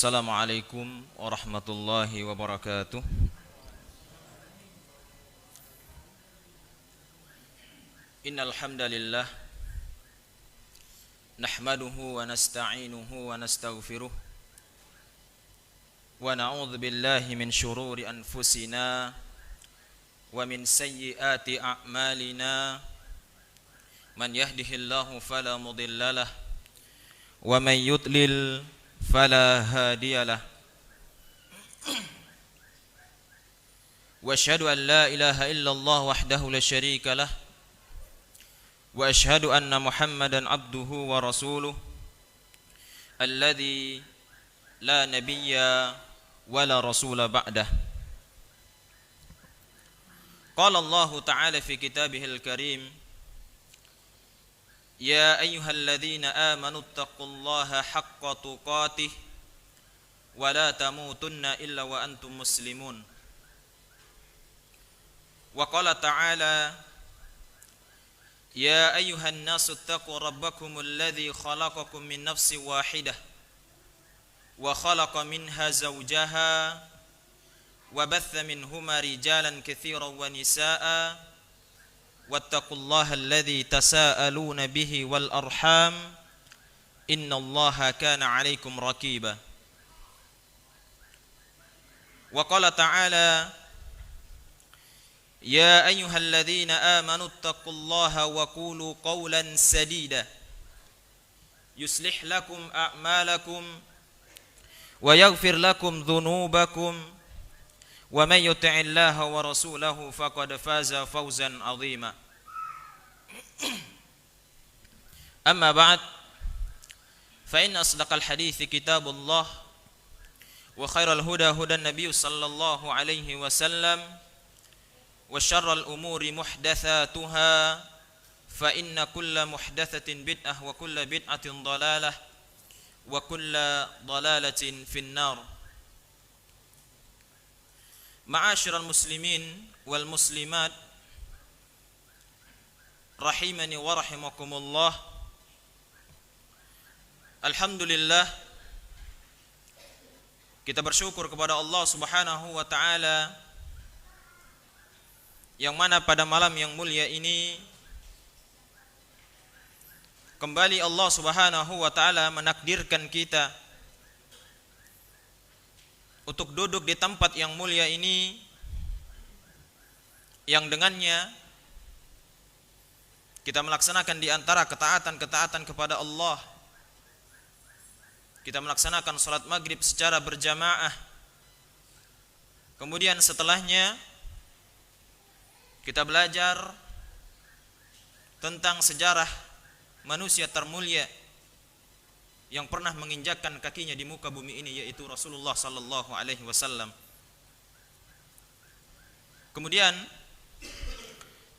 Assalamualaikum warahmatullahi wabarakatuh. Innal hamdalillah nahmaduhu wa nasta'inuhu wa nastaghfiruh wa na'udzu billahi min shururi anfusina wa min sayyiati a'malina. Man yahdihillahu fala mudhillalah wa man yudlil fala hadiyalah. Wa asyhadu an la ilaha illallah wahdahu la syarika lah wa asyhadu anna Muhammadan abduhu wa rasuluh alladzi la nabiyya wa la rasula ba'dah. Qala Allah ta'ala fi kitabihil karim, ya ayyuhalladzina amanu taqullaha haqqa tuqatih wa la tamutunna illa wa antum muslimun. Wa qala ta'ala, ya ayyuhan nasu taqu rabbakumul ladzi khalaqakum min nafsin wahidah wa khalaqa minha zawjaha wa batha minhuma rijalan katsiran wa nisaa'a wattaqullaha alladzi tasaaluna bihi wal arham innallaha kana 'alaikum raqiba. Wa qala ta'ala, ya ayyuhalladzina amanu taqullaha wa qulu qawlan sadida yuslih lakum a'malakum wa yaghfir lakum dhunubakum wa may yuti'illaha wa rasulahu faqad faza fawzan 'azima. Amma ba'd, fa inna asdaqal hadithi kitabullah wa khairal huda hudan nabiy sallallahu alaihi wasallam wa syarral umuri muhdatsatuha fa inna kulla muhdatsatin bid'ah wa kulla bid'atin dhalalah wa kulla dhalalatin finnar. Ma'asyiral muslimin wal muslimat rahimani wa rahimakumullah. Alhamdulillah, kita bersyukur kepada Allah Subhanahu wa taala yang mana pada malam yang mulia ini kembali Allah Subhanahu wa taala menakdirkan kita untuk duduk di tempat yang mulia ini, yang dengannya kita melaksanakan di antara ketaatan-ketaatan kepada Allah. Kita melaksanakan salat maghrib secara berjamaah. Kemudian setelahnya kita belajar tentang sejarah manusia termulia yang pernah menginjakkan kakinya di muka bumi ini, yaitu Rasulullah sallallahu alaihi wasallam. Kemudian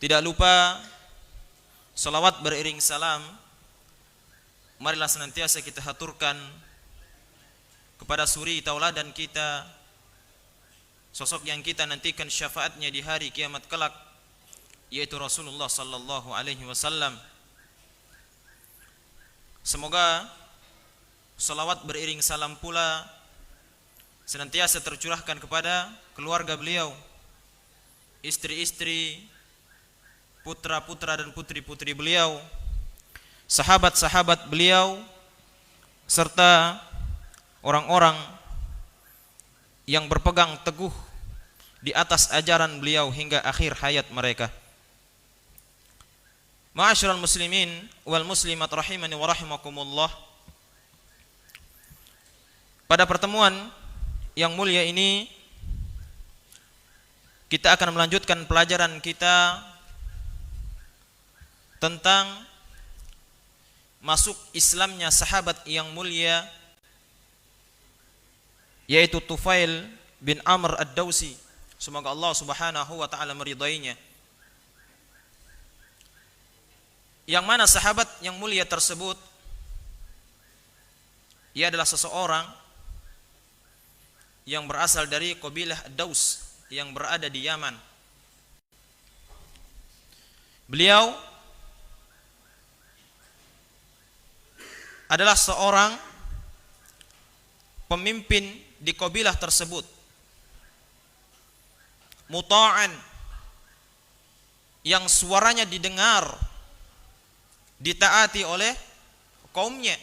tidak lupa salawat beriring salam marilah senantiasa kita haturkan kepada suri tauladan kita, sosok yang kita nantikan syafaatnya di hari kiamat kelak, yaitu Rasulullah sallallahu alaihi wasallam. Semoga salawat beriring salam pula senantiasa tercurahkan kepada keluarga beliau, istri-istri, putra-putra dan putri-putri beliau, sahabat-sahabat beliau, serta orang-orang yang berpegang teguh di atas ajaran beliau hingga akhir hayat mereka. Ma'asyiral muslimin wal muslimat rahimani wa rahimakumullah. Pada pertemuan yang mulia ini kita akan melanjutkan pelajaran kita tentang masuk Islamnya sahabat yang mulia, yaitu Tufail bin Amr ad-Dawsi. Semoga Allah Subhanahu wa taala meridainya. Yang mana sahabat yang mulia tersebut, ia adalah seseorang yang berasal dari kabilah Ad-Daws yang berada di Yaman. Beliau adalah seorang pemimpin di kabilah tersebut, muta'an, yang suaranya didengar, ditaati oleh kaumnya,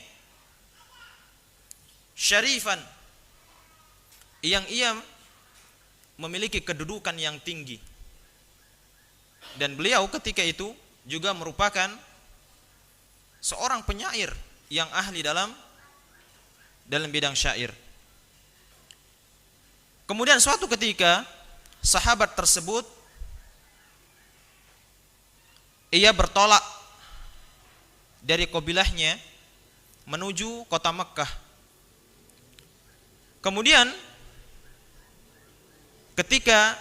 syarifan, yang ia memiliki kedudukan yang tinggi. Dan beliau ketika itu juga merupakan seorang penyair yang ahli dalam bidang syair. Kemudian suatu ketika sahabat tersebut ia bertolak dari kabilahnya menuju kota Mekkah. Kemudian ketika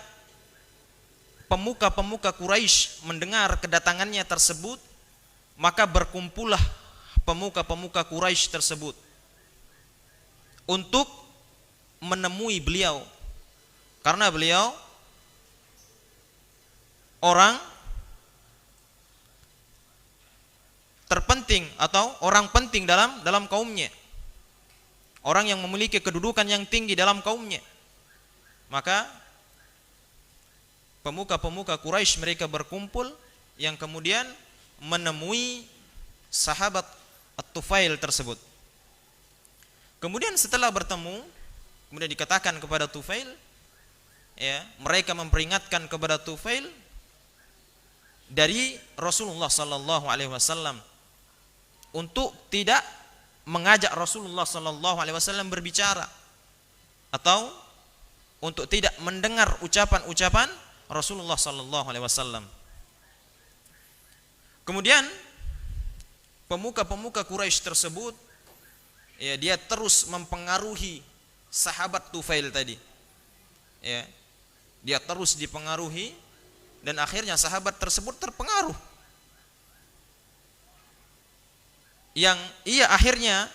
pemuka-pemuka Quraisy mendengar kedatangannya tersebut, maka berkumpullah pemuka-pemuka Quraisy tersebut untuk menemui beliau, karena beliau orang terpenting atau orang penting dalam kaumnya, orang yang memiliki kedudukan yang tinggi dalam kaumnya. Maka pemuka-pemuka Quraisy mereka berkumpul yang kemudian menemui sahabat At-Tufail tersebut. Kemudian setelah bertemu, kemudian dikatakan kepada Tufail, ya, mereka memperingatkan kepada Tufail dari Rasulullah sallallahu alaihi wasallam untuk tidak mengajak Rasulullah sallallahu alaihi wasallam berbicara atau untuk tidak mendengar ucapan-ucapan Rasulullah sallallahu alaihi wasallam. Kemudian pemuka-pemuka Quraisy tersebut, ya, dia terus mempengaruhi sahabat Tufail tadi. Ya, dia terus dipengaruhi dan akhirnya sahabat tersebut terpengaruh. Yang ia akhirnya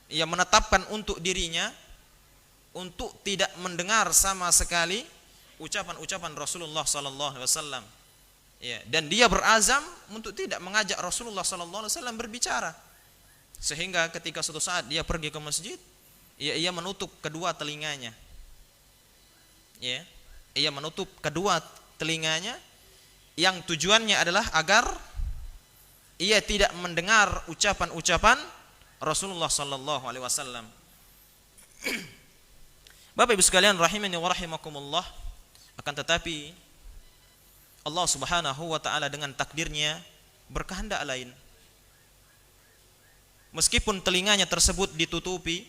ia menetapkan untuk dirinya untuk tidak mendengar sama sekali ucapan-ucapan Rasulullah sallallahu alaihi wasallam. Ya, dan dia berazam untuk tidak mengajak Rasulullah sallallahu alaihi wasallam berbicara. Sehingga ketika suatu saat dia pergi ke masjid, ia menutup kedua telinganya. Ya, ia menutup kedua telinganya yang tujuannya adalah agar ia tidak mendengar ucapan-ucapan Rasulullah sallallahu alaihi wasallam. Bapak Ibu sekalian rahimani wa rahimakumullah, akan tetapi Allah Subhanahu wa taala dengan takdirnya berkehendak lain. Meskipun telinganya tersebut ditutupi,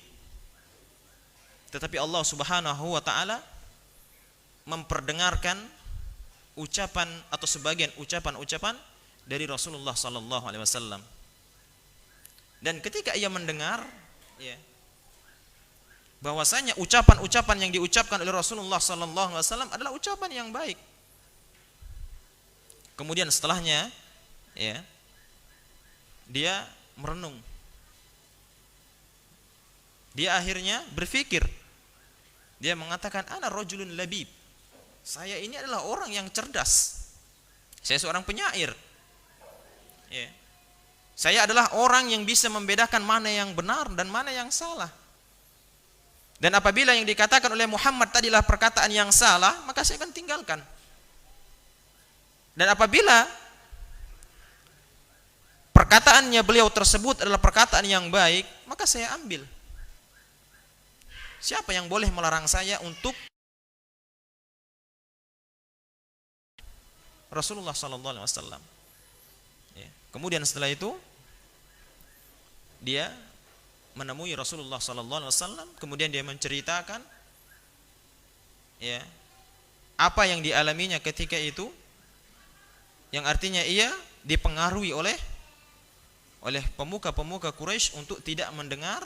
tetapi Allah Subhanahu wa taala memperdengarkan ucapan atau sebagian ucapan-ucapan dari Rasulullah sallallahu alaihi wasallam. Dan ketika ia mendengar, ya, bahwasanya ucapan-ucapan yang diucapkan oleh Rasulullah sallallahu alaihi wasallam adalah ucapan yang baik. Kemudian setelahnya, ya, dia merenung. Dia akhirnya berpikir. Dia mengatakan, ana rajulun labib. Saya ini adalah orang yang cerdas. Saya seorang penyair. Ya. Saya adalah orang yang bisa membedakan mana yang benar dan mana yang salah. Dan apabila yang dikatakan oleh Muhammad tadilah perkataan yang salah, maka saya akan tinggalkan. Dan apabila perkataannya beliau tersebut adalah perkataan yang baik, maka saya ambil. Siapa yang boleh melarang saya untuk Rasulullah sallallahu alaihi wasallam? Ya. Kemudian setelah itu dia menemui Rasulullah sallallahu alaihi wasallam, kemudian dia menceritakan, ya, apa yang dialaminya ketika itu, yang artinya ia dipengaruhi oleh pemuka-pemuka Quraisy untuk tidak mendengar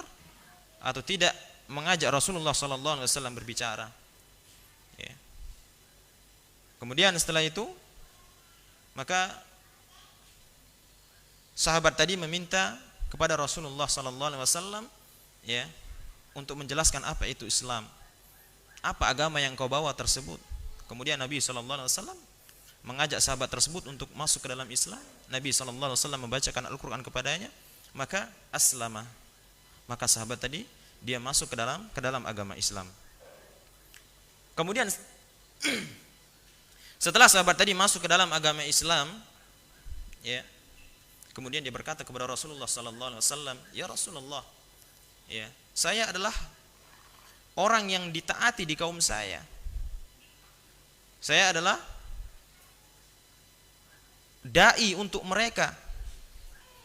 atau tidak mengajak Rasulullah sallallahu alaihi wasallam berbicara. Ya. Kemudian setelah itu, maka sahabat tadi meminta kepada Rasulullah sallallahu alaihi wasallam, ya, untuk menjelaskan apa itu Islam, apa agama yang kau bawa tersebut. Kemudian Nabi sallallahu alaihi wasallam mengajak sahabat tersebut untuk masuk ke dalam Islam. Nabi sallallahu alaihi wasallam membacakan Al-Qur'an kepadanya, maka aslama. Maka sahabat tadi dia masuk ke dalam agama Islam. Kemudian setelah sahabat tadi masuk ke dalam agama Islam, ya, kemudian dia berkata kepada Rasulullah sallallahu alaihi wasallam, "Ya Rasulullah, ya, saya adalah orang yang ditaati di kaum saya. Saya adalah dai untuk mereka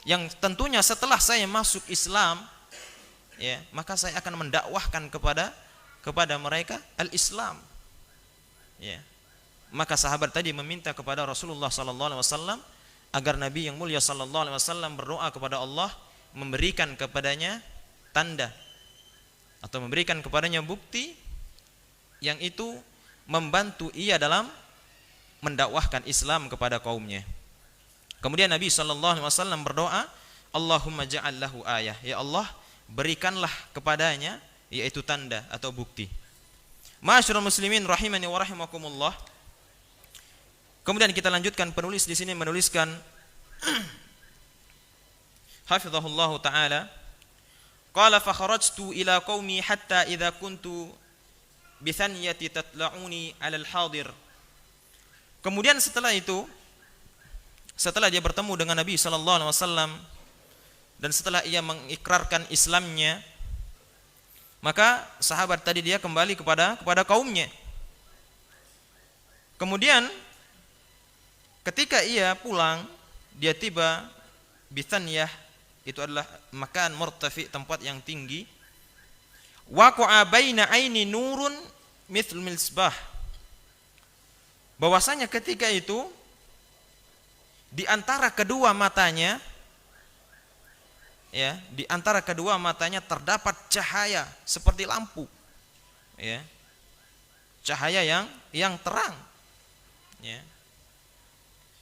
yang tentunya setelah saya masuk Islam, ya, maka saya akan mendakwahkan kepada mereka al-Islam." Ya. Maka sahabat tadi meminta kepada Rasulullah sallallahu alaihi wasallam agar Nabi yang mulia sallallahu alaihi wasallam berdoa kepada Allah memberikan kepadanya tanda atau memberikan kepadanya bukti yang itu membantu ia dalam mendakwahkan Islam kepada kaumnya. Kemudian Nabi sallallahu alaihi wasallam berdoa, "Allahumma ja'al lahu ayah." Ya Allah, berikanlah kepadanya yaitu tanda atau bukti. Ma'asyiral muslimin rahimani wa rahimakumullah. Kemudian kita lanjutkan, penulis di sini menuliskan hafizahullahu taala, qala fa kharajtu ila qaumi hatta idza kuntu bi thaniyati tatla'uni 'ala al-hadir. Kemudian setelah itu, setelah dia bertemu dengan Nabi sallallahu alaihi wasallam dan setelah ia mengikrarkan Islamnya, maka sahabat tadi dia kembali kepada kaumnya. Kemudian ketika ia pulang, dia tiba Bithaniyah, itu adalah makan murtafi, tempat yang tinggi. Waqa'a baina aini nurun mithl misbah. Bahwasanya ketika itu di antara kedua matanya, ya, di antara kedua matanya terdapat cahaya seperti lampu, ya, cahaya yang terang, ya,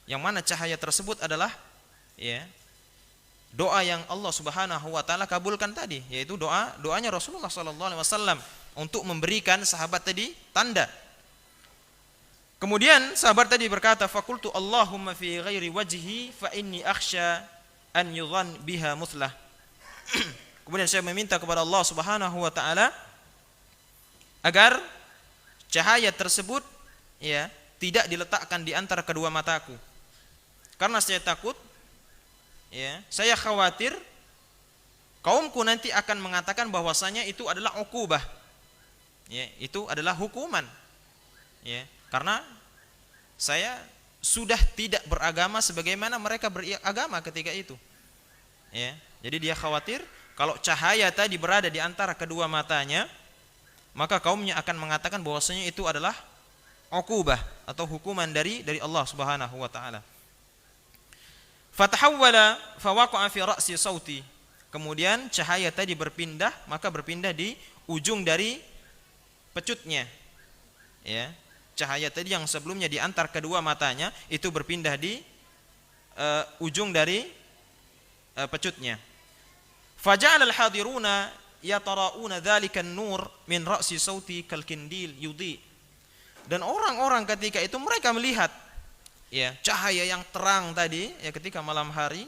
yang mana cahaya tersebut adalah, ya, doa yang Allah Subhanahu wa taala kabulkan tadi, yaitu doanya Rasulullah sallallahu alaihi wasallam untuk memberikan sahabat tadi tanda. Kemudian sahabat tadi berkata, "Faqultu Allahumma fi ghairi wajhi fa inni akhsha an yudhan biha muthlah." Kemudian saya meminta kepada Allah Subhanahu wa taala agar cahaya tersebut, ya, tidak diletakkan di antara kedua mataku. Karena saya takut, ya, saya khawatir kaumku nanti akan mengatakan bahwasanya itu adalah uqubah. Ya, itu adalah hukuman. Ya, karena saya sudah tidak beragama sebagaimana mereka beragama ketika itu. Ya, jadi dia khawatir kalau cahaya tadi berada di antara kedua matanya, maka kaumnya akan mengatakan bahwasanya itu adalah uqubah atau hukuman dari Allah Subhanahu wa taala. Fatahawwala fawaqa'a fi ra'si sauti. Kemudian cahaya tadi berpindah, maka berpindah di ujung dari pecutnya. Ya, cahaya tadi yang sebelumnya di antara kedua matanya itu berpindah di ujung dari pecutnya. Faja'ala al-hadiruna yatara'una dzalika an-nur min ra'si sauti kalkindil yudhi. Dan orang-orang ketika itu mereka melihat, ya, cahaya yang terang tadi, ya, ketika malam hari,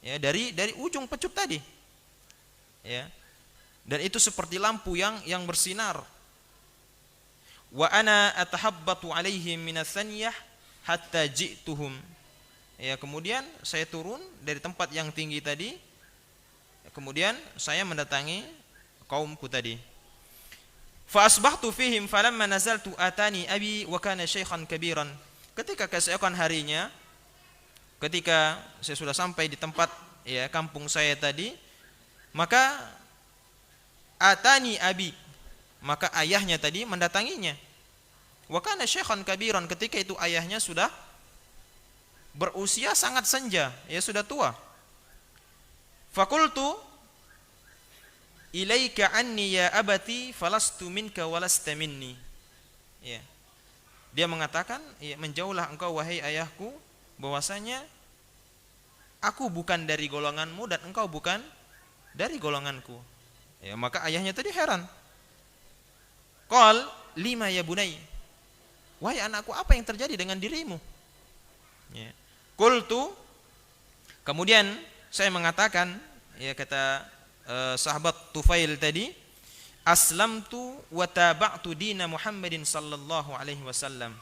ya, dari ujung pecut tadi, ya, dan itu seperti lampu yang bersinar. Wa ana atahabbatu alaihim minas saniyah hatta ji'tuhum. Ya, kemudian saya turun dari tempat yang tinggi tadi, kemudian saya mendatangi kaumku tadi. Fa asbahtu fihim falamma nazaltu atani abi wa kana syaikhan kabiran. Ketika keesokan harinya, ketika saya sudah sampai di tempat, ya, kampung saya tadi, maka atani abi, maka ayahnya tadi mendatanginya. Wa kana syaikhan kabiran, ketika itu ayahnya sudah berusia sangat senja, ya, sudah tua. Faqultu ilaika anni ya abati falastu minka walasta minni. Ya. Dia mengatakan, ya, menjauhlah engkau wahai ayahku, bahwasanya aku bukan dari golonganmu dan engkau bukan dari golonganku. Ya, maka ayahnya tadi heran. Qal lima ya bunai. Wahai anakku, apa yang terjadi dengan dirimu? Ya. Qultu, kemudian saya mengatakan, ya, kata sahabat Tufail tadi, aslamtu wa taba'tu dina Muhammadin sallallahu alaihi wasallam.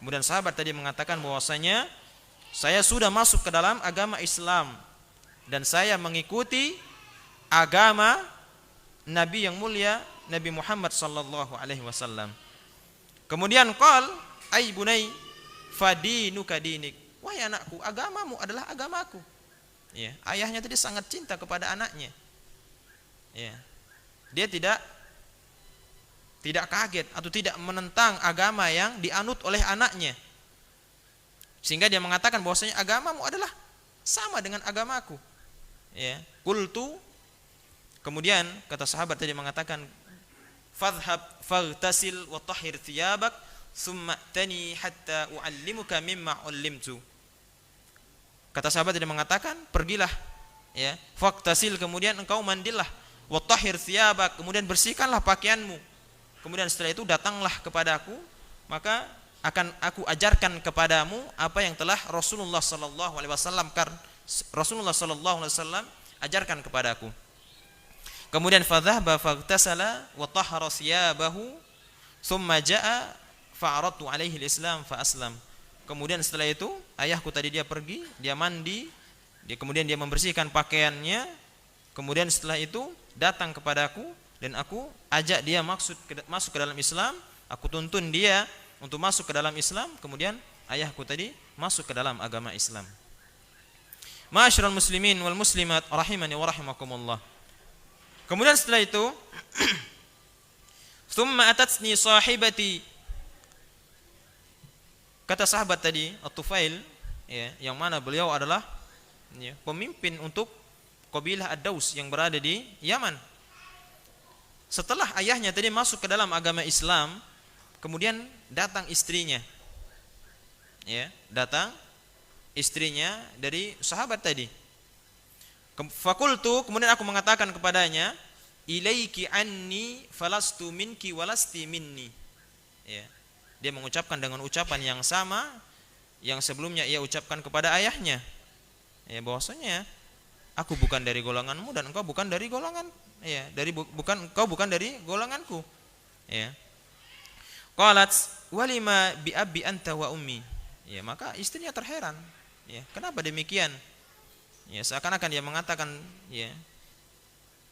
Kemudian sahabat tadi mengatakan bahwasanya saya sudah masuk ke dalam agama Islam dan saya mengikuti agama Nabi yang mulia Nabi Muhammad sallallahu alaihi wasallam. Kemudian qal ay bunai fadinuka dinik. Wahai anakku, agamamu adalah agamaku. Ya, ayahnya tadi sangat cinta kepada anaknya. Ya. Dia tidak kaget atau tidak menentang agama yang dianut oleh anaknya. Sehingga dia mengatakan bahwasanya agamamu adalah sama dengan agamaku. Ya, qultu, kemudian kata sahabat tadi mengatakan, fadhhab faghtasil wa tahhir thiyabak thumma tani hatta uallimuka mimma ullimtu. Kata sahabat tadi mengatakan, pergilah, ya, faghtasil, kemudian engkau mandilah, wa tahhir thiyabak, kemudian bersihkanlah pakaianmu. Kemudian setelah itu datanglah kepadaku, maka akan aku ajarkan kepadamu apa yang telah Rasulullah sallallahu alaihi wasallam ajarkan kepadaku. Kemudian fadhahaba faghtasala wa tahhara thiyabahu thumma jaa fa'aradtu alaihi al-islam fa aslam. Kemudian setelah itu ayahku tadi dia pergi, dia mandi, kemudian dia membersihkan pakaiannya. Kemudian setelah itu datang kepadaku dan aku ajak dia masuk ke dalam Islam, aku tuntun dia untuk masuk ke dalam Islam. Kemudian ayahku tadi masuk ke dalam agama Islam. Ma'asyiral muslimin wal muslimat rahimani wa rahimakumullah. Kemudian setelah itu thumma atatni sahibati, kata sahabat tadi At-Tufail, ya, yang mana beliau adalah, ya, pemimpin untuk kabilah Ad-Daus yang berada di Yaman. Setelah ayahnya tadi masuk ke dalam agama Islam, kemudian datang istrinya, ya, datang istrinya dari sahabat tadi. Fakultu, kemudian aku mengatakan kepadanya, ilaiki anni falastu minki walasti minni. Ya, dia mengucapkan dengan ucapan yang sama yang sebelumnya ia ucapkan kepada ayahnya, ya, bahwasanya aku bukan dari golonganmu dan engkau bukan dari golongan, ya, engkau bukan dari golonganku. Ya. Qalat walima bi abi anta wa ummi. Ya, maka istrinya terheran. Ya, kenapa demikian? Ya, seakan-akan dia mengatakan, ya,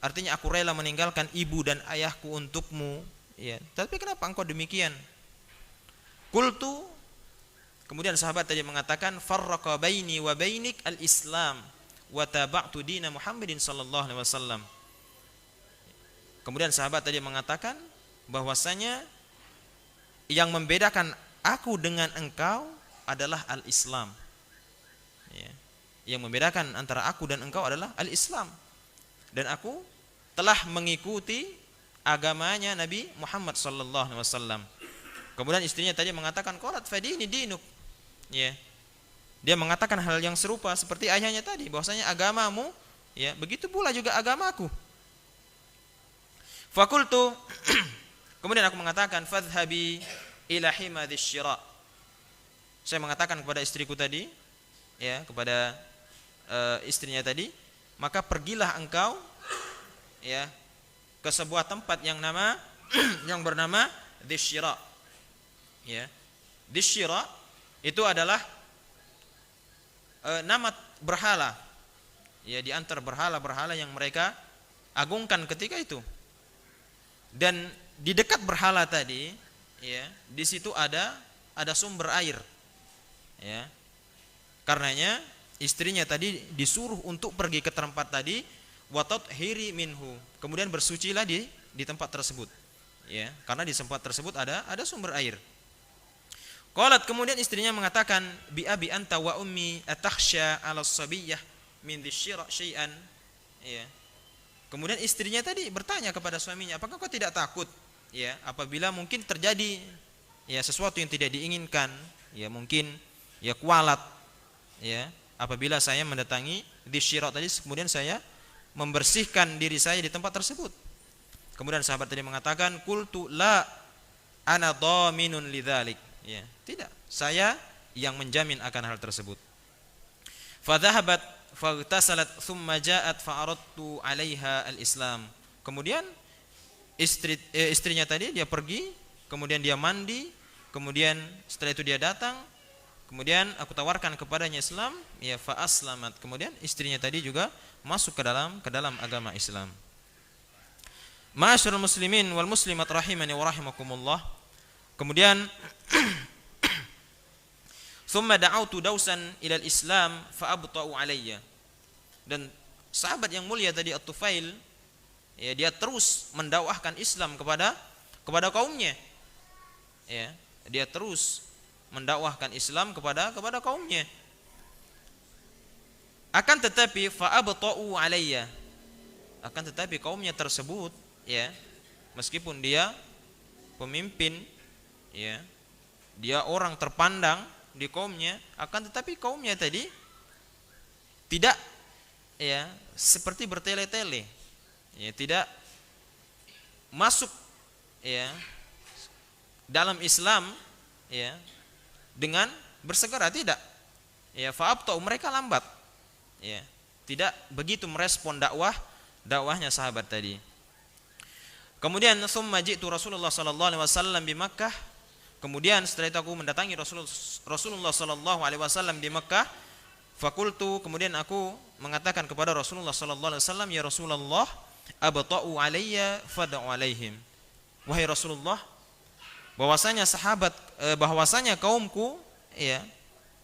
artinya aku rela meninggalkan ibu dan ayahku untukmu, ya, tapi kenapa engkau demikian? Qultu, kemudian sahabat tadi mengatakan, farraqa baini wa bainik al-islam wa taba'tu dina Muhammadin sallallahu alaihi wasallam. Kemudian sahabat tadi mengatakan bahwasanya yang membedakan aku dengan engkau adalah al-Islam. Ya. Yang membedakan antara aku dan engkau adalah al-Islam. Dan aku telah mengikuti agamanya Nabi Muhammad sallallahu alaihi wasallam. Kemudian istrinya tadi mengatakan, qalat fadini dinuk. Ya. Dia mengatakan hal yang serupa seperti ayahnya tadi, bahwasanya agamamu, ya, begitu pula juga agamaku. Fakultu, kemudian aku mengatakan, fadhhabi ila himadhish syira. Saya mengatakan kepada istriku tadi, ya, kepada istrinya tadi, maka pergilah engkau, ya, ke sebuah tempat yang bernama Dhisyira. Ya. Dhisyira itu adalah nama berhala, ya, di antara berhala-berhala yang mereka agungkan ketika itu. Dan di dekat berhala tadi, ya, di situ ada sumber air. Ya. Karenanya istrinya tadi disuruh untuk pergi ke tempat tadi, wa tathhiri minhu. Kemudian bersucilah di tempat tersebut. Ya, karena di tempat tersebut ada sumber air. Qalat, kemudian istrinya mengatakan, bi abi anta wa ummi atakhsha 'ala as-sabiyyah min dhisyira syai'an. Ya. Kemudian istrinya tadi bertanya kepada suaminya, apakah kau tidak takut, ya, apabila mungkin terjadi, ya, sesuatu yang tidak diinginkan, ya, mungkin, ya, kualat, ya, apabila saya mendatangi Dhisyira tadi, kemudian saya membersihkan diri saya di tempat tersebut. Kemudian sahabat tadi mengatakan, qultu la ana dhaminun lidzalik. Ya, tidak, saya yang menjamin akan hal tersebut. Fadhahabat faghtasalat thumma ja'at fa'aradtu 'alaiha al-islam. Kemudian istrinya tadi dia pergi, kemudian dia mandi, kemudian setelah itu dia datang, kemudian aku tawarkan kepadanya Islam, ya fa aslamat. Kemudian istrinya tadi juga masuk ke dalam agama Islam. Ma'asyiral muslimin wal muslimat rahimani wa rahimakumullah. Kemudian thumma da'autu dausan ila al-islam fa abta'u alayya. Dan sahabat yang mulia tadi At-Tufail, ya, dia terus mendakwahkan Islam kepada kaumnya. Ya, dia terus mendakwahkan Islam kepada kaumnya. Akan tetapi fa abta'u alayya. Akan tetapi kaumnya tersebut, ya, meskipun dia pemimpin, ya, dia orang terpandang di kaumnya, akan tetapi kaumnya tadi tidak, ya, seperti bertele-tele, ya, tidak masuk, ya, dalam Islam, ya, dengan bersegera, tidak, ya, fa'abta'u, mereka lambat, ya, tidak begitu merespon dakwahnya sahabat tadi. Kemudian summa ji'tu Rasulullah sallallahu alaihi wasallam di Makkah. Kemudian setelah itu aku mendatangi Rasulullah sallallahu alaihi wasallam di Makkah. Fakultu, kemudian aku mengatakan kepada Rasulullah sallallahu alaihi wasallam, ya Rasulullah, abta'u alayya fad'u alaihim. Wahai Rasulullah, bahwasanya kaumku, ya,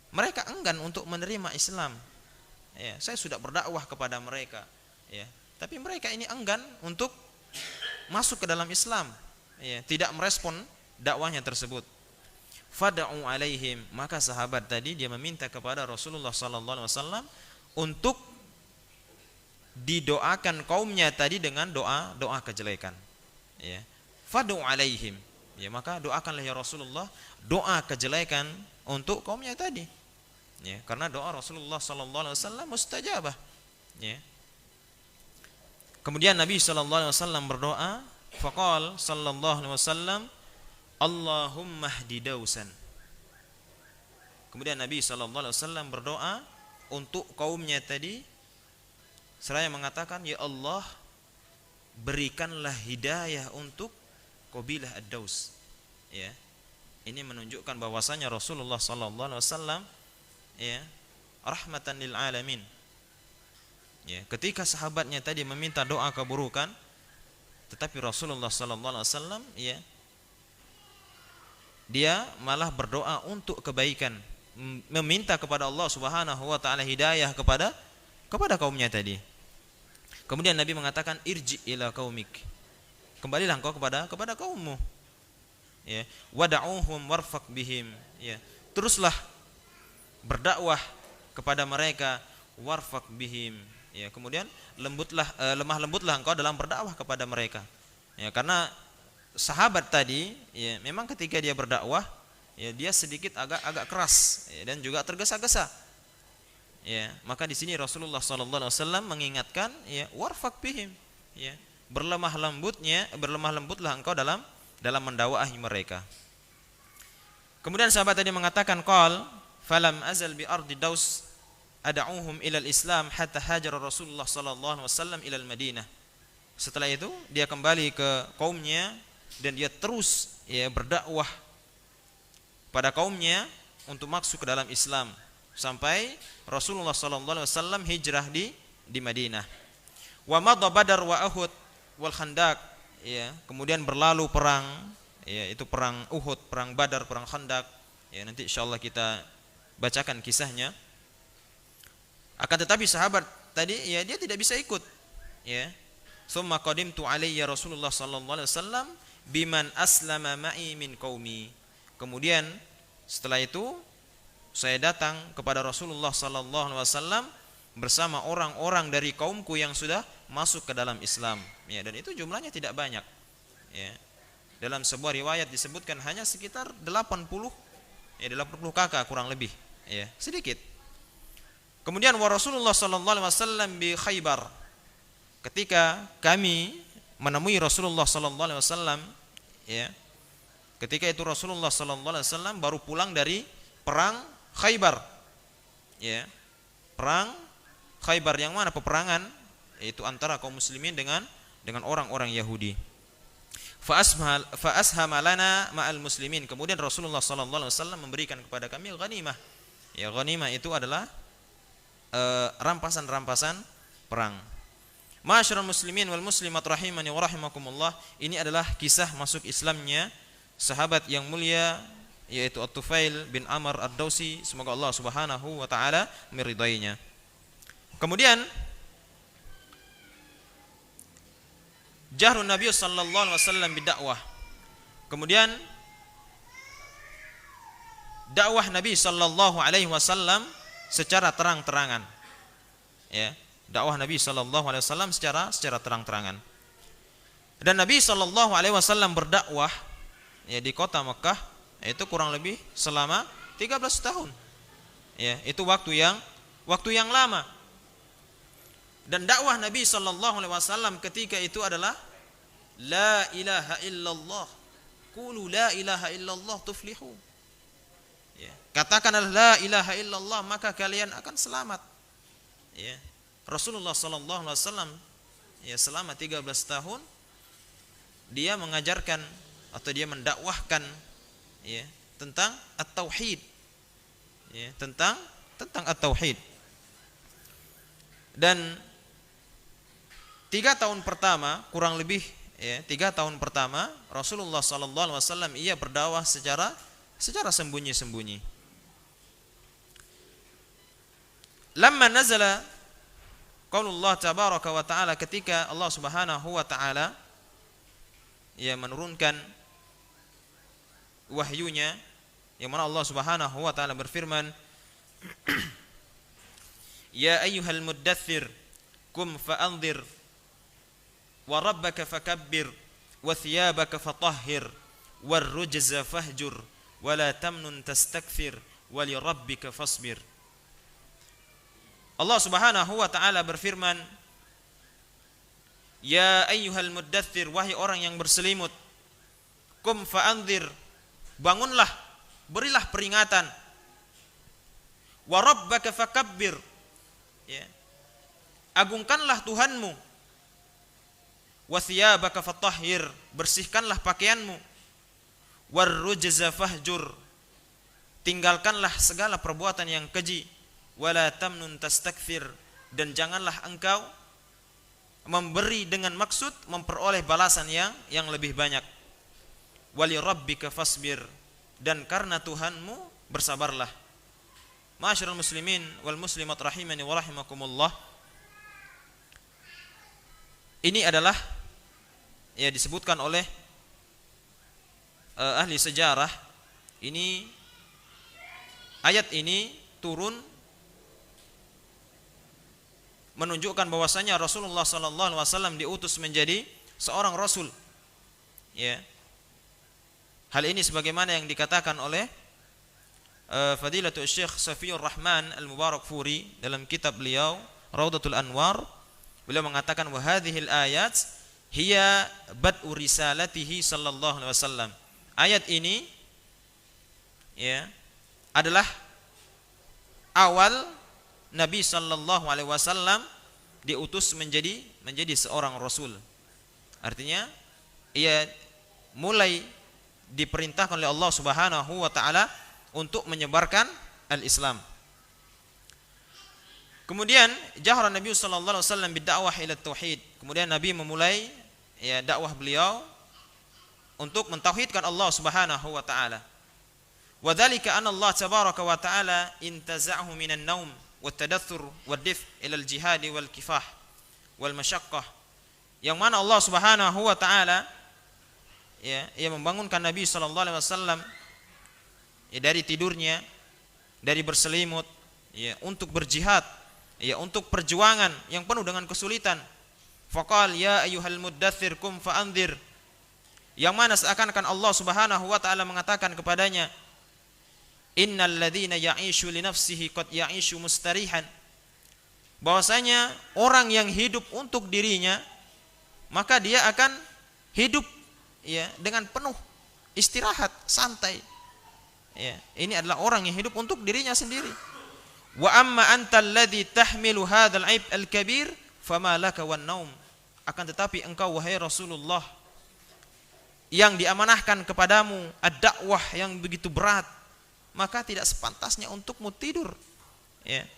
mereka enggan untuk menerima Islam. Ya, saya sudah berdakwah kepada mereka, ya, tapi mereka ini enggan untuk masuk ke dalam Islam, ya, tidak merespon dakwahnya tersebut. Fad'u alaihim, maka sahabat tadi dia meminta kepada Rasulullah sallallahu alaihi wasallam untuk didoakan kaumnya tadi dengan doa kejelekan, ya. Fad'u alaihim, ya, maka doakanlah ya Rasulullah doa kejelekan untuk kaumnya tadi, ya, karena doa Rasulullah sallallahu alaihi wasallam mustajabah, ya. Kemudian Nabi sallallahu alaihi wasallam berdoa, faqala sallallahu alaihi wasallam, Allahumma hdi dausan. Kemudian Nabi sallallahu alaihi wasallam berdoa untuk kaumnya tadi, seraya mengatakan, ya Allah, berikanlah hidayah untuk kabilah Ad-Daus, ya. Ini menunjukkan bahwasanya Rasulullah sallallahu alaihi wasallam, ya, rahmatan lil alamin. Ya, ketika sahabatnya tadi meminta doa keburukan, tetapi Rasulullah sallallahu alaihi wasallam, ya, dia malah berdoa untuk kebaikan, meminta kepada Allah Subhanahu wa taala hidayah kepada kaumnya tadi. Kemudian Nabi mengatakan, irji ila qaumik. Kembalilah engkau kepada kaummu. Ya, wada'uhum warfaq bihim, ya. Teruslah berdakwah kepada mereka, warfaq bihim. Ya, kemudian lemah lembutlah engkau dalam berdakwah kepada mereka. Ya, karena sahabat tadi, ya, memang ketika dia berdakwah, ya, dia sedikit agak keras, ya, dan juga tergesa-gesa. Ya, maka di sini Rasulullah sallallahu alaihi wasallam mengingatkan, ya, warfaq bihim, ya, berlemah lembutlah engkau dalam mendakwahi mereka. Kemudian sahabat tadi mengatakan, qal falam azal bi ardi Daus ad'uhum ilal Islam hatta hajara Rasulullah sallallahu alaihi wasallam ilal Madinah. Setelah itu dia kembali ke kaumnya dan dia terus, ya, berdakwah pada kaumnya untuk masuk ke dalam Islam sampai Rasulullah sallallahu alaihi wasallam hijrah di Madinah. Wa madha Badar wa Uhud wal Khandaq, ya, kemudian berlalu perang, ya, itu perang Uhud, perang Badar, perang Khandaq, ya, nanti insyaallah kita bacakan kisahnya. Akan tetapi sahabat tadi, ya, dia tidak bisa ikut, ya. Tsumma qadimtu alayya Rasulullah sallallahu alaihi wasallam biman aslama ma'i min qaumi. Kemudian setelah itu saya datang kepada Rasulullah sallallahu alaihi wasallam bersama orang-orang dari kaumku yang sudah masuk ke dalam Islam, ya, dan itu jumlahnya tidak banyak, ya. Dalam sebuah riwayat disebutkan hanya sekitar 80, ya, 80 kakak kurang lebih, ya, sedikit. Kemudian wa Rasulullah sallallahu alaihi wasallam bi Khaybar. Ketika kami menemui Rasulullah sallallahu alaihi wasallam, ya, ketika itu Rasulullah sallallahu alaihi wasallam baru pulang dari perang Khaybar, ya, perang Khaybar, yang mana peperangan yaitu antara kaum muslimin dengan orang-orang Yahudi. Fa ashama lana ma'al muslimin. Kemudian Rasulullah sallallahu alaihi wasallam memberikan kepada kami ghanimah. Ya, ghanimah itu adalah rampasan-rampasan perang. Ma'asyiral muslimin wal muslimat rahimani wa rahimakumullah, ini adalah kisah masuk Islamnya sahabat yang mulia yaitu At-Tufail bin Amr Ad-Dausi, semoga Allah Subhanahu wa taala meridainya. Kemudian jahrun Nabi sallallahu alaihi wasallam bidakwah. Kemudian dakwah Nabi sallallahu alaihi wasallam secara terang-terangan. Ya, dakwah Nabi sallallahu alaihi wasallam secara terang-terangan. Dan Nabi sallallahu alaihi wasallam berdakwah ya di kota Mekah itu kurang lebih selama 13 tahun. Ya, itu waktu yang lama. Dan dakwah Nabi sallallahu alaihi wasallam ketika itu adalah la ilaha illallah. Qulu la ilaha illallah tuflihu. Ya, katakanlah la ilaha illallah maka kalian akan selamat. Ya. Rasulullah sallallahu alaihi wasallam ya selama 13 tahun dia mengajarkan atau dia mendakwahkan ya tentang at-tauhid. Ya, tentang at-tauhid. Dan 3 tahun pertama kurang lebih ya 3 tahun pertama Rasulullah sallallahu alaihi wasallam ia berdakwah secara sembunyi-sembunyi. Lamma nazala qaulullah tabaraka wa taala, ketika Allah Subhanahu wa taala ia menurunkan wahyunya yang mana Allah Subhanahu wa taala berfirman ya ayyuhal muddaththir qum fa'anzir wa rabbaka fakabbir wa thiyabaka fatahhir war rujza fahjur wa la tamnun tastakthir wa li rabbika fasbir. Allah Subhanahu wa taala berfirman, ya ayyuhal muddaththir, wahai orang yang berselimut, qum fa'anzir, bangunlah, berilah peringatan, wa rabbaka fakabbir, ya, agungkanlah Tuhanmu, wa thiyabaka fatahhir, bersihkanlah pakaianmu, war rujza fahjur, tinggalkanlah segala perbuatan yang keji, wala tamnun tastakthir, dan janganlah engkau memberi dengan maksud memperoleh balasan yang lebih banyak, wali rabbika fasbir, dan karena Tuhanmu bersabarlah. Ma'asyiral muslimin wal muslimat rahimani wa rahimakumullah, ini adalah ya disebutkan oleh ahli sejarah, ini ayat ini turun menunjukkan bahwasanya Rasulullah sallallahu alaihi wasallam diutus menjadi seorang rasul. Ya. Hal ini sebagaimana yang dikatakan oleh Fadilatul Syekh Safiyur Rahman Al-Mubarakfuri dalam kitab beliau Raudatul Anwar. Beliau mengatakan wa hadhil ayat hiya bad'u risalatihi sallallahu alaihi wasallam. Ayat ini ya adalah awal Nabi sallallahu alaihi wasallam diutus menjadi seorang rasul. Artinya ia mulai diperintahkan oleh Allah Subhanahu wa taala untuk menyebarkan al-Islam. Kemudian jahara Nabi sallallahu alaihi wasallam bidakwah ila tauhid. Kemudian Nabi memulai ya dakwah beliau untuk mentauhidkan Allah Subhanahu wa taala. Wa dzalika anna Allah tabaraka wa taala intaza'ahu minan naum wat tadaththur wad dif' ila al-jihad wal kifah wal masyaqqah. Yang mana Allah Subhanahu wa taala ya ia membangunkan Nabi sallallahu alaihi wasallam ya dari tidurnya, dari berselimut ya untuk berjihad, ya untuk perjuangan yang penuh dengan kesulitan. Faqal ya ayyuhal muddaththir qum fa'anzir. Yang mana seakan-akan Allah Subhanahu wa taala mengatakan kepadanya, innal ladzina ya'ishu li nafsihi qad ya'ishu mustarihan. Bahwasanya orang yang hidup untuk dirinya maka dia akan hidup ya dengan penuh istirahat, santai. Ya, ini adalah orang yang hidup untuk dirinya sendiri. Wa amma anta alladhi tahmilu hadzal aib al-kabir fama laka wan naum. Akan tetapi engkau wahai Rasulullah yang diamanahkan kepadamu ad-dakwah yang begitu berat, maka tidak sepantasnya untukmu tidur. Ya.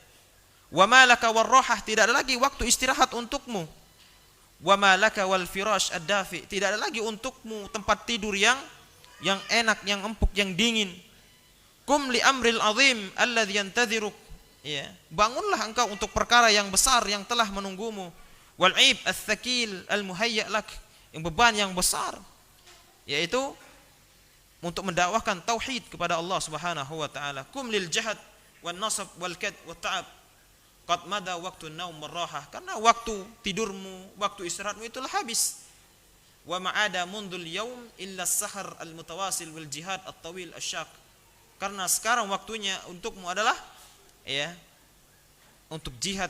Wa ma laka war-rahah, tidak ada lagi waktu istirahat untukmu. Wa ma laka wal firash ad-dafi, tidak ada lagi untukmu tempat tidur yang enak, yang empuk, yang dingin. Kum li amril azim alladhi yantadhiruk. Ya, bangunlah engkau untuk perkara yang besar yang telah menunggumu. Wal aib ats-tsakil al-muhayya lak, yang beban yang besar, yaitu untuk mendakwahkan tauhid kepada Allah Subhanahu wa taala. Kum lil jahad wan nasab wal kad wat ta'ab. Qad mada waktu naum marahah, karena waktu tidurmu, waktu istirahatmu itulah habis. Wa ma'ada mundul yaum illa as-sahar al-mutawasil wal jihad at-tawil asy-syaq. Karena sekarang waktunya untukmu adalah untuk jihad,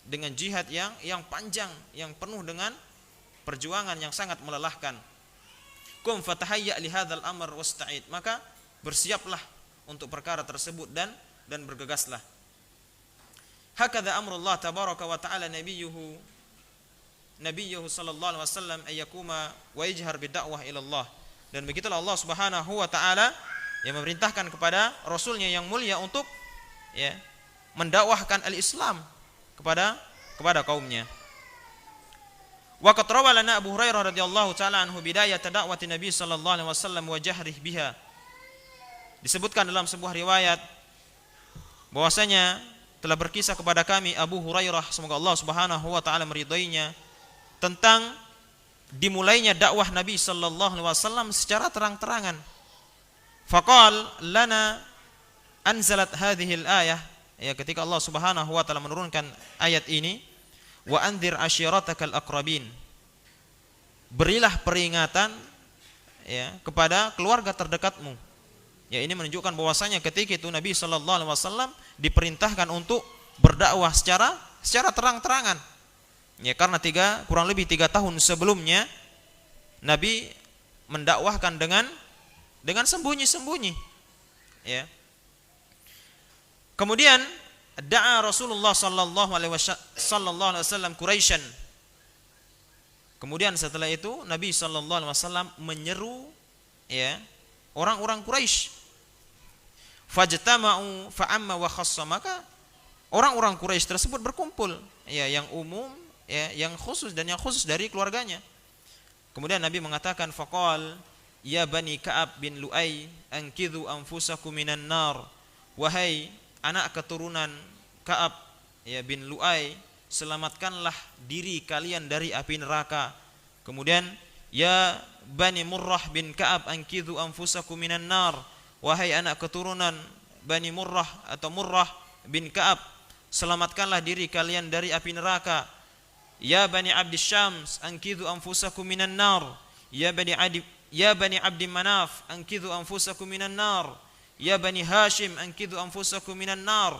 dengan jihad yang panjang, yang penuh dengan perjuangan yang sangat melelahkan. Kum fatahayya li hadzal amr wasta'id, maka bersiaplah untuk perkara tersebut dan bergegaslah. Hakadha amrullah tabaraka wa ta'ala nabiyyuhu sallallahu alaihi wasallam ayyakuma wa yajhar bidakwah ila Allah. Dan begitulah Allah Subhanahu wa taala yang memerintahkan kepada rasulnya yang mulia untuk mendakwahkan al-Islam kepada kaumnya. Wa qad rawa lana Abu Hurairah radhiyallahu taala anhu bidayat da'wati Nabi sallallahu alaihi wasallam wa jahrih biha. Disebutkan dalam sebuah riwayat bahwasanya telah berkisah kepada kami Abu Hurairah, semoga Allah Subhanahu wa taala meridainya, tentang dimulainya dakwah Nabi sallallahu alaihi wasallam secara terang-terangan. Faqal lana anzalat hadhil ayah, ketika Allah Subhanahu wa taala menurunkan ayat ini, wa anzir ashiratakal aqrabin, berilah peringatan kepada keluarga terdekatmu. Ini menunjukkan bahwasanya ketika itu Nabi sallallahu alaihi wasallam diperintahkan untuk berdakwah secara terang-terangan. Karena kurang lebih 3 tahun sebelumnya Nabi mendakwahkan dengan sembunyi-sembunyi. Kemudian da'a Rasulullah sallallahu alaihi wasallam Quraisyan. Kemudian setelah itu Nabi sallallahu alaihi wasallam menyeru orang-orang Quraisy. Fajtama'u fa'amma wa khassa, maka orang-orang Quraisy tersebut berkumpul, yang umum, yang khusus dan yang khusus dari keluarganya. Kemudian Nabi mengatakan, faqal ya bani Ka'ab bin Lu'ay anqidhu anfusakum minan nar, wahai anak keturunan Ka'ab bin Lu'ay, selamatkanlah diri kalian dari api neraka. Kemudian ya bani Murrah bin Ka'ab anqidhu anfusakum minan nar, wahai anak keturunan Bani Murrah atau Murrah bin Ka'ab, selamatkanlah diri kalian dari api neraka. Ya bani Abdi Syams anqidhu anfusakum minan nar, ya bani Abdi Manaf anqidhu anfusakum minan nar, ya bani Hashim anqidhu anfusakum minan nar.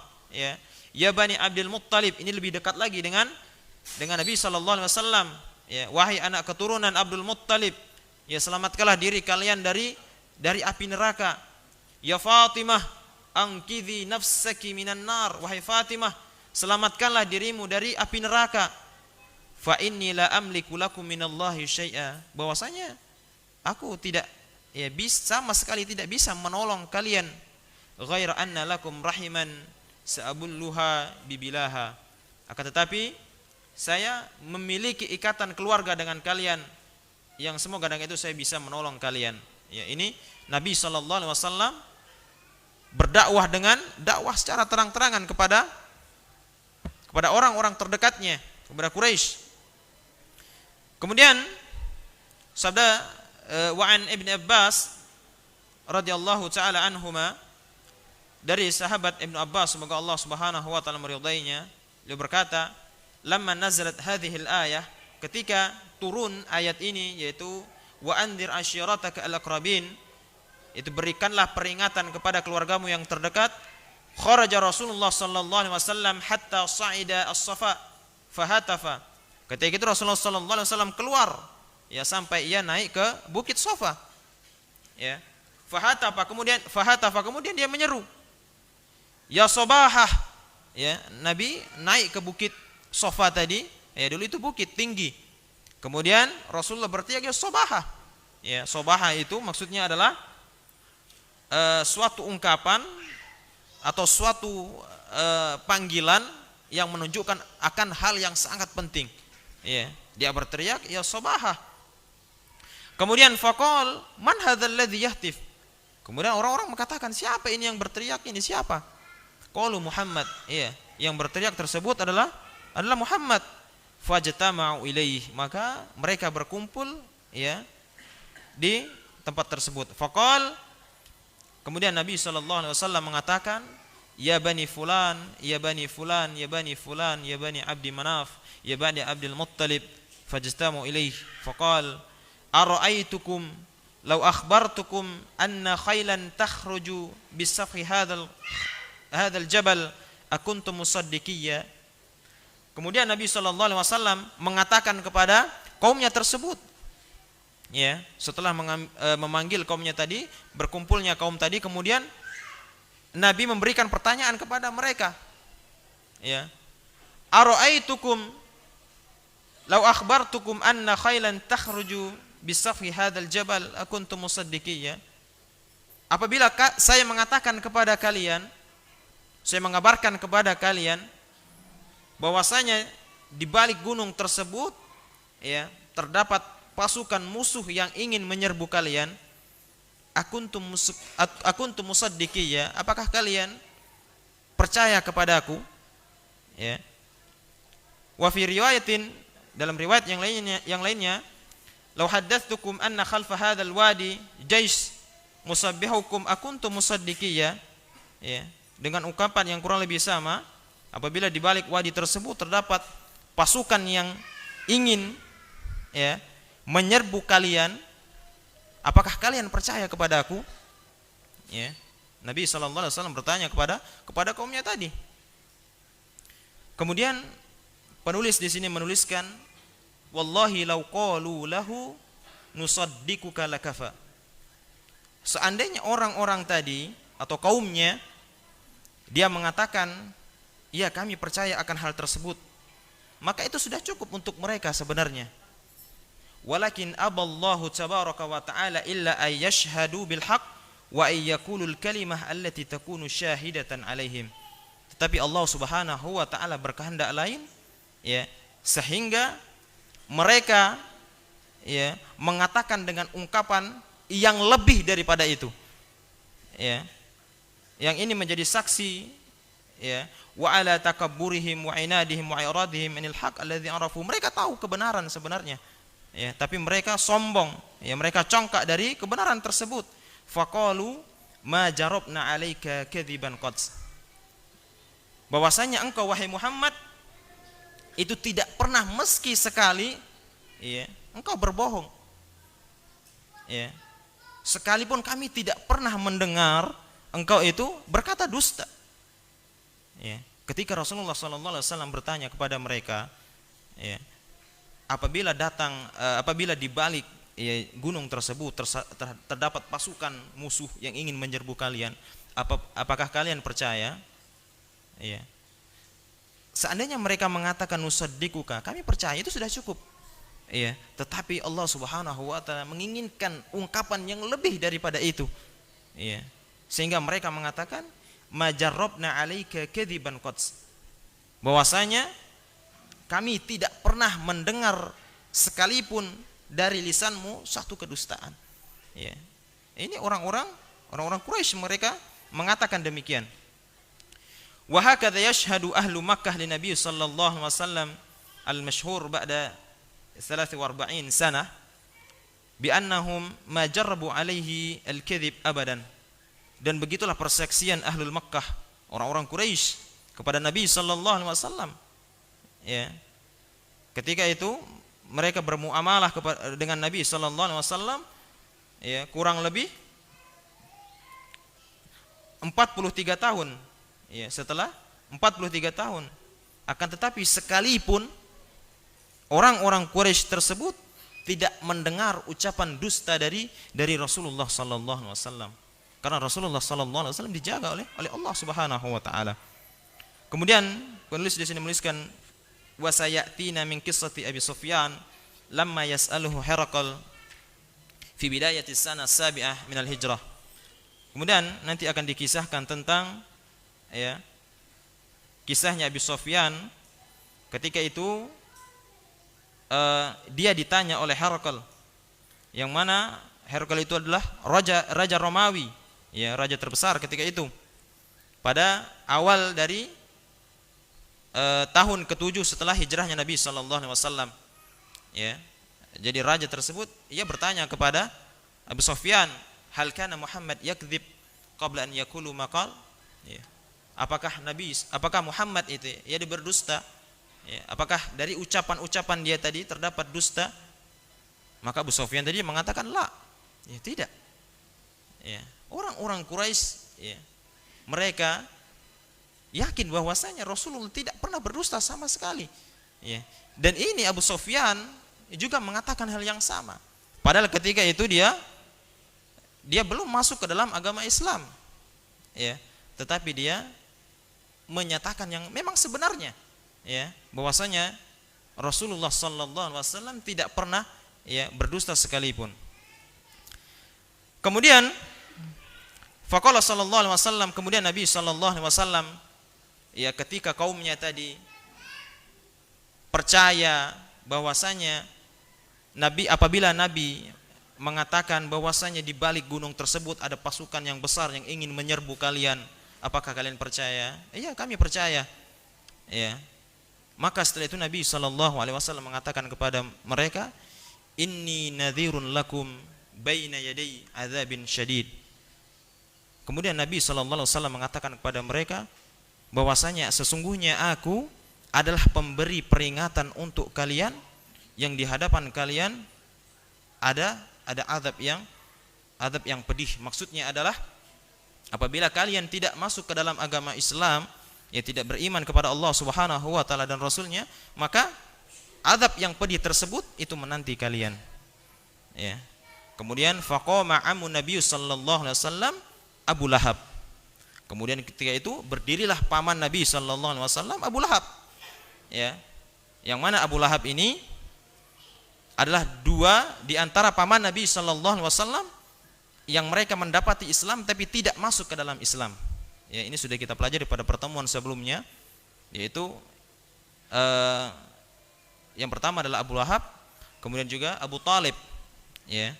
Ya bani Abdul Muttalib, ini lebih dekat lagi dengan Nabi sallallahu alaihi wasallam. Wahai anak keturunan Abdul Muttalib, selamatkanlah diri kalian dari api neraka. Ya Fatimah anqidhi nafsaki minan nar, wahai Fatimah, selamatkanlah dirimu dari api neraka. Fa inni la amliku lakum minallahi syai'a, bahwasanya aku tidak sama sekali tidak bisa menolong kalian. Ghaira anna lakum rahiman sa'abulluha bibilaha, akan tetapi saya memiliki ikatan keluarga dengan kalian yang semoga dengan itu saya bisa menolong kalian. Ini Nabi sallallahu alaihi wasallam berdakwah dengan dakwah secara terang-terangan kepada orang-orang terdekatnya, kepada Quraisy. Kemudian sabda wa'an Ibn Abbas radhiyallahu taala anhuma, dari sahabat Ibn Abbas, semoga Allah Subhanahu wa taala meridainya, beliau berkata, lamma nazalat hadhil ayah, ketika turun ayat ini, yaitu wa anzir ashiratakal aqrabin, itu berikanlah peringatan kepada keluargamu yang terdekat. Kharaja Rasulullah sallallahu alaihi wasallam hatta sa'ida as-safa fahatafa, ketika itu Rasulullah sallallahu alaihi wasallam keluar sampai ia naik ke bukit Safa. Fahatafa, kemudian dia menyeru, ya sabahah ya, Nabi naik ke bukit Sofa tadi, ya dulu itu bukit tinggi. Kemudian Rasulullah berteriak ya Sobahah. Ya, Sobahah itu maksudnya adalah suatu ungkapan atau suatu panggilan yang menunjukkan akan hal yang sangat penting. Ya, dia berteriak ya Sobahah. Kemudian faqal man hadzal ladzi yahtif. Kemudian orang-orang mengatakan, siapa ini yang berteriak ini, siapa? Qalu Muhammad. Iya, yang berteriak tersebut adalah Muhammad. Fajtama'u ilaih, maka mereka berkumpul ya di tempat tersebut. Faqal, kemudian Nabi sallallahu alaihi wasallam mengatakan, ya bani fulan, ya bani fulan, ya bani fulan, ya bani Abdi Manaf, ya bani Abdul Muttalib. Fajtama'u ilaih. Faqal ara'aitukum law akhbartukum anna khailan takhruju bisafhi hadzal jabal akuntum musaddiqiyya. Kemudian Nabi sallallahu alaihi wasallam mengatakan kepada kaumnya tersebut, ya, setelah memanggil kaumnya tadi, berkumpulnya kaum tadi, kemudian Nabi memberikan pertanyaan kepada mereka, ya, ara'aitukum law akhbartukum anna khailan takhruju bisafhi hadzal jabal akuntum musaddiqiyya. Apabila saya mengatakan kepada kalian, saya mengabarkan kepada kalian bahwasanya di balik gunung tersebut, ya, terdapat pasukan musuh yang ingin menyerbu kalian, akuntum musaddiqiyya, apakah kalian percaya kepadaku? Ya. Wa fi riwayatin, dalam riwayat yang lainnya law haddatstukum anna khalfa hadzal wadi jais musabbihukum akuntum musaddiqiyya, ya, dengan ungkapan yang kurang lebih sama, apabila di balik wadi tersebut terdapat pasukan yang ingin, ya, menyerbu kalian, apakah kalian percaya kepadaku? Ya. Nabi sallallahu alaihi wasallam bertanya kepada kaumnya tadi. Kemudian penulis di sini menuliskan, wallahi law qalu lahu nusaddiquka lakafa. Seandainya orang-orang tadi atau kaumnya dia mengatakan, ya kami percaya akan hal tersebut, maka itu sudah cukup untuk mereka sebenarnya. Walakin aballahu tabaraka wa ta'ala illa ay yashhadu bil haqq wa ay yaqulul kalimah allati takunu syahidatan alaihim. Tetapi Allah Subhanahu wa ta'ala berkehendak lain, ya, sehingga mereka, ya, mengatakan dengan ungkapan yang lebih daripada itu, ya, yang ini menjadi saksi, ya, wa ala takabburihim wa inadihim wa iradihim anil haq alladzi arafu. Mereka tahu kebenaran sebenarnya, ya, tapi mereka sombong, ya, mereka congkak dari kebenaran tersebut. Faqalu ma jarabna alaika kadziban qad, bahwasanya engkau wahai Muhammad itu tidak pernah meski sekali, ya, engkau berbohong, ya, sekalipun kami tidak pernah mendengar engkau itu berkata dusta. Ya, ketika Rasulullah SAW bertanya kepada mereka, ya, apabila di balik, ya, gunung tersebut terdapat pasukan musuh yang ingin menyerbu kalian, apakah kalian percaya? Ya. Seandainya mereka mengatakan nusaddiquka, kami percaya, itu sudah cukup. Ya, tetapi Allah Subhanahu wa taala menginginkan ungkapan yang lebih daripada itu. Ya. Sehingga mereka mengatakan majarrabna 'alaika kadziban qad, bahwasanya kami tidak pernah mendengar sekalipun dari lisanmu satu kedustaan. Ya. Ini orang-orang Quraisy, mereka mengatakan demikian. Wa hakadha yashhadu ahlu Makkah li Nabi sallallahu alaihi wasallam al-masyhur ba'da 43 sanah bi annahum ma jarrabu alaihi al-kadhib abadan. Dan begitulah persaksian ahlul Makkah, orang-orang Quraisy, kepada Nabi sallallahu alaihi wasallam. Ya. Ketika itu mereka bermuamalah dengan Nabi sallallahu alaihi wasallam, ya, kurang lebih 43 tahun. Ya, setelah 43 tahun. Akan tetapi sekalipun orang-orang Quraisy tersebut tidak mendengar ucapan dusta dari Rasulullah sallallahu alaihi wasallam. Karena Rasulullah sallallahu alaihi wasallam dijaga oleh Allah Subhanahu wa taala. Kemudian penulis di sini menuliskan wa sayatina min qissati Abi Sufyan lamma yas'aluhu Herakl fi bidayati sana sabi'ah minal hijrah. Kemudian nanti akan dikisahkan tentang ya kisahnya Abi Sufyan ketika itu dia ditanya oleh Herakl, yang mana Herakl itu adalah raja Romawi, ya, raja terbesar ketika itu pada awal dari tahun ke-7 setelah hijrahnya Nabi sallallahu alaihi wasallam. Ya. Jadi raja tersebut ia bertanya kepada Abu Sufyan, "Hal kana Muhammad yakdzib qabla an yaqulu maqal?" Ya. Apakah Muhammad itu ia berdusta? Ya. Apakah dari ucapan-ucapan dia tadi terdapat dusta? Maka Abu Sufyan tadi mengatakan, "La." Ya, tidak. Ya. Orang-orang Quraisy, ya, mereka yakin bahwasanya Rasulullah tidak pernah berdusta sama sekali. Ya. Dan ini Abu Sufyan juga mengatakan hal yang sama. Padahal ketika itu dia belum masuk ke dalam agama Islam. Ya. Tetapi dia menyatakan yang memang sebenarnya, ya, bahwasanya Rasulullah sallallahu alaihi wasallam tidak pernah, ya, berdusta sekalipun. Kemudian faqala sallallahu alaihi wasallam, kemudian Nabi sallallahu alaihi wasallam, ya, ketika kaumnya tadi percaya bahwasanya apabila Nabi mengatakan bahwasanya di balik gunung tersebut ada pasukan yang besar yang ingin menyerbu kalian, apakah kalian percaya? Iya, kami percaya. Ya. Maka setelah itu Nabi sallallahu alaihi wasallam mengatakan kepada mereka, "Inni nadhirun lakum baina yaday adzabin syadid." Kemudian Nabi sallallahu alaihi wasallam mengatakan kepada mereka bahwasanya sesungguhnya aku adalah pemberi peringatan untuk kalian yang di hadapan kalian ada azab yang pedih. Maksudnya adalah apabila kalian tidak masuk ke dalam agama Islam, ya, tidak beriman kepada Allah Subhanahu wa taala dan Rasulnya, maka azab yang pedih tersebut itu menanti kalian. Ya. Kemudian faqama amun Nabi sallallahu alaihi wasallam Abu Lahab. Kemudian ketika itu berdirilah paman Nabi sallallahu alaihi wasallam Abu Lahab. Ya. Yang mana Abu Lahab ini adalah dua di antara paman Nabi sallallahu alaihi wasallam yang mereka mendapati Islam tapi tidak masuk ke dalam Islam. Ya, ini sudah kita pelajari pada pertemuan sebelumnya, yaitu yang pertama adalah Abu Lahab, kemudian juga Abu Talib. Ya.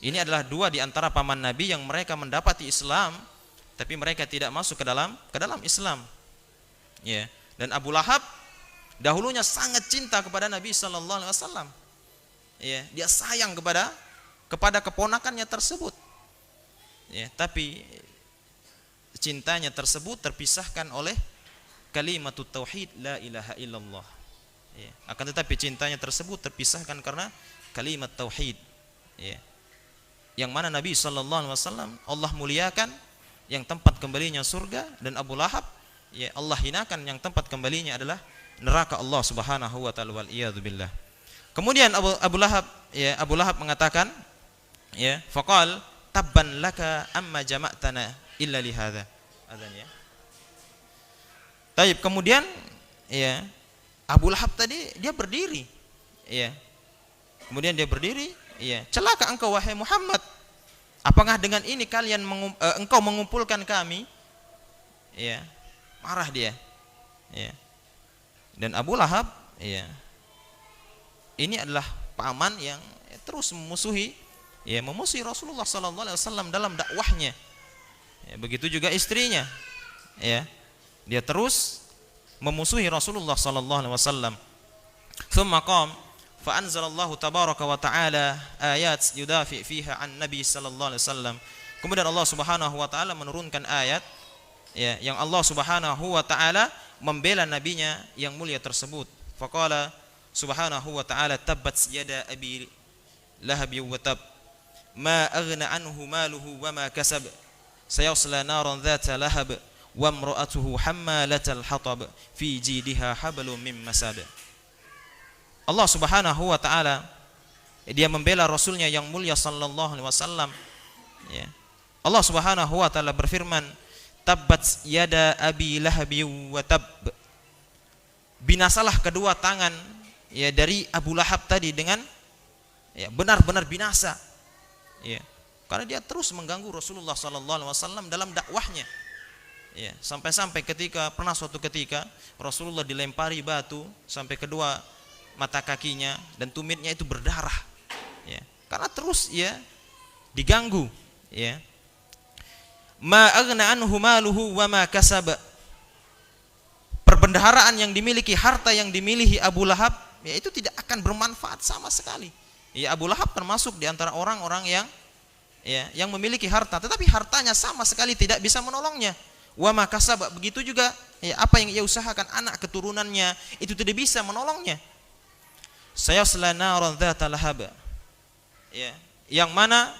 Ini adalah dua di antara paman Nabi yang mereka mendapati Islam tapi mereka tidak masuk ke dalam Islam. Ya. Dan Abu Lahab dahulunya sangat cinta kepada Nabi sallallahu alaihi wasallam. Ya, dia sayang kepada keponakannya tersebut. Ya, tapi cintanya tersebut terpisahkan oleh kalimatut tauhid la ilaha illallah. Ya, akan tetapi cintanya tersebut terpisahkan karena kalimat tauhid. Ya. Yang mana Nabi sallallahu alaihi wasallam Allah muliakan yang tempat kembalinya surga, dan Abu Lahab, ya, Allah hinakan yang tempat kembalinya adalah neraka Allah Subhanahu wa taala, wal iyad billah. Kemudian Abu Lahab mengatakan, ya, faqal tabban laka amma jama'tana illa li hadza. Adzan, ya. Taib, kemudian, ya, Abu Lahab tadi dia berdiri, ya. Kemudian dia berdiri, ya, celaka engkau wahai Muhammad. Apakah dengan ini kalian engkau mengumpulkan kami? Ya, marah dia. Ya. Dan Abu Lahab, ya, ini adalah paman yang terus memusuhi Rasulullah sallallahu alaihi wasallam dalam dakwahnya. Ya, begitu juga istrinya. Ya. Dia terus memusuhi Rasulullah sallallahu alaihi wasallam. Tsumma qam fa anzalallahu tabaraka wa ta'ala ayat yudafi fiha an nabi sallallahu alaihi wasallam. Kemudian Allah Subhanahu wa taala menurunkan ayat, ya, yang Allah Subhanahu wa taala membela nabinya yang mulia tersebut. Faqala Subhanahu wa ta'ala tabbat yada abi lahab wa tab ma aghna anhu maluhu wa ma kasab sayasla naran dhata lahab wa imra'atuhu hammalatal hatab fi jidha hablum min masad. Allah Subhanahu wa ta'ala dia membela rasulnya yang mulia sallallahu alaihi wasallam. Ya. Allah Subhanahu wa ta'ala berfirman, tabbat yada abi lahabi wa tab. Binasalah kedua tangan ya dari Abu Lahab tadi dengan ya benar-benar binasa. Ya, karena dia terus mengganggu Rasulullah sallallahu alaihi wasallam dalam dakwahnya. Ya, sampai-sampai pernah suatu ketika Rasulullah dilempari batu sampai kedua mata kakinya dan tumitnya itu berdarah. Ya, karena terus ya diganggu. Ya. Ma aghna anhu maluhu wa ma kasaba. Perbendaharaan yang dimiliki, harta yang dimiliki Abu Lahab, ya itu tidak akan bermanfaat sama sekali. Ya, Abu Lahab termasuk di antara orang-orang yang memiliki harta, tetapi hartanya sama sekali tidak bisa menolongnya. Wa ma kasaba, begitu juga ya apa yang ia usahakan, anak keturunannya itu tidak bisa menolongnya. Sayasla naran dzata lahab. Ya, yang mana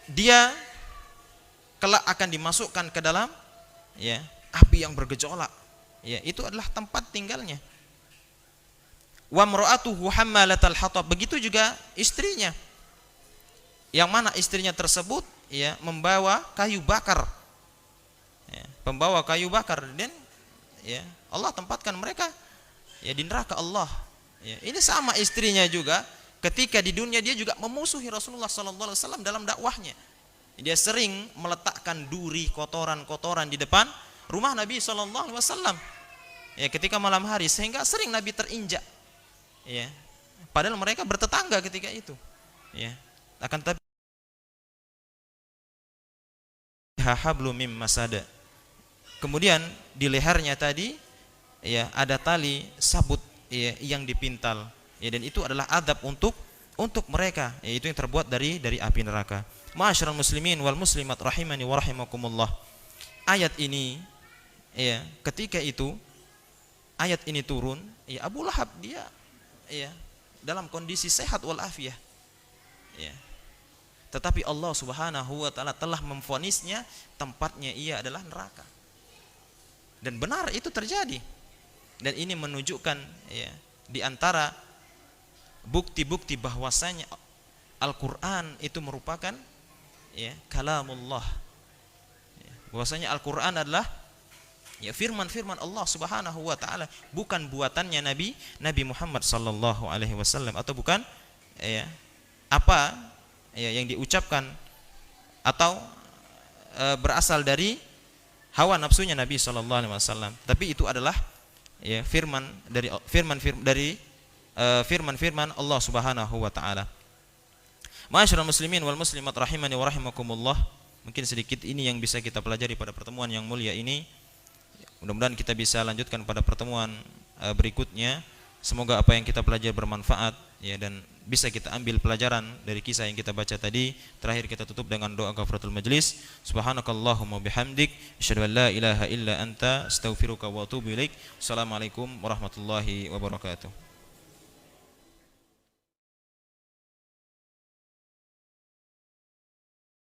dia kelak akan dimasukkan ke dalam ya api yang bergejolak. Ya, itu adalah tempat tinggalnya. Wa mar'atuhu hammalatal hatab, begitu juga istrinya. Yang mana istrinya tersebut ya membawa kayu bakar. Ya, pembawa kayu bakar, dan ya Allah tempatkan mereka ya di neraka Allah. Ya, ini sama istrinya juga, ketika di dunia dia juga memusuhi Rasulullah sallallahu alaihi wasallam dalam dakwahnya. Dia sering meletakkan duri, kotoran-kotoran di depan rumah Nabi sallallahu alaihi wasallam. Ya, ketika malam hari, sehingga sering Nabi terinjak. Ya. Padahal mereka bertetangga ketika itu. Ya. Akan tapi hablum mim masada. Kemudian di lehernya tadi ya ada tali sabut ya yang dipintal. Ya, dan itu adalah adab untuk mereka, yaitu yang terbuat dari api neraka. Ma'asyiral muslimin wal muslimat rahimani wa rahimakumullah. Ayat ini ya, ketika itu ayat ini turun, ya Abu Lahab dia ya dalam kondisi sehat wal afiyah. Ya. Tetapi Allah Subhanahu wa taala telah memvonisnya tempatnya ia adalah neraka. Dan benar itu terjadi. Dan ini menunjukkan ya di antara bukti-bukti bahwasanya Al-Qur'an itu merupakan ya kalamullah. Ya, bahwasanya Al-Qur'an adalah ya firman-firman Allah Subhanahu wa taala, bukan buatannya Nabi Muhammad sallallahu alaihi wasallam, atau bukan ya apa ya yang diucapkan atau berasal dari hawa nafsunya Nabi sallallahu alaihi wasallam, tapi itu adalah ya firman-firman Allah Subhanahu wa taala. Ma'asyiral muslimin wal muslimat rahimani wa rahimakumullah. Mungkin sedikit ini yang bisa kita pelajari pada pertemuan yang mulia ini. Mudah-mudahan kita bisa lanjutkan pada pertemuan berikutnya. Semoga apa yang kita pelajari bermanfaat ya, dan bisa kita ambil pelajaran dari kisah yang kita baca tadi. Terakhir kita tutup dengan doa kafaratul majlis. Subhanakallahumma bihamdik, asyhadu an la ilaha illa anta, astaghfiruka wa atubu ilaik. Assalamualaikum warahmatullahi wabarakatuh.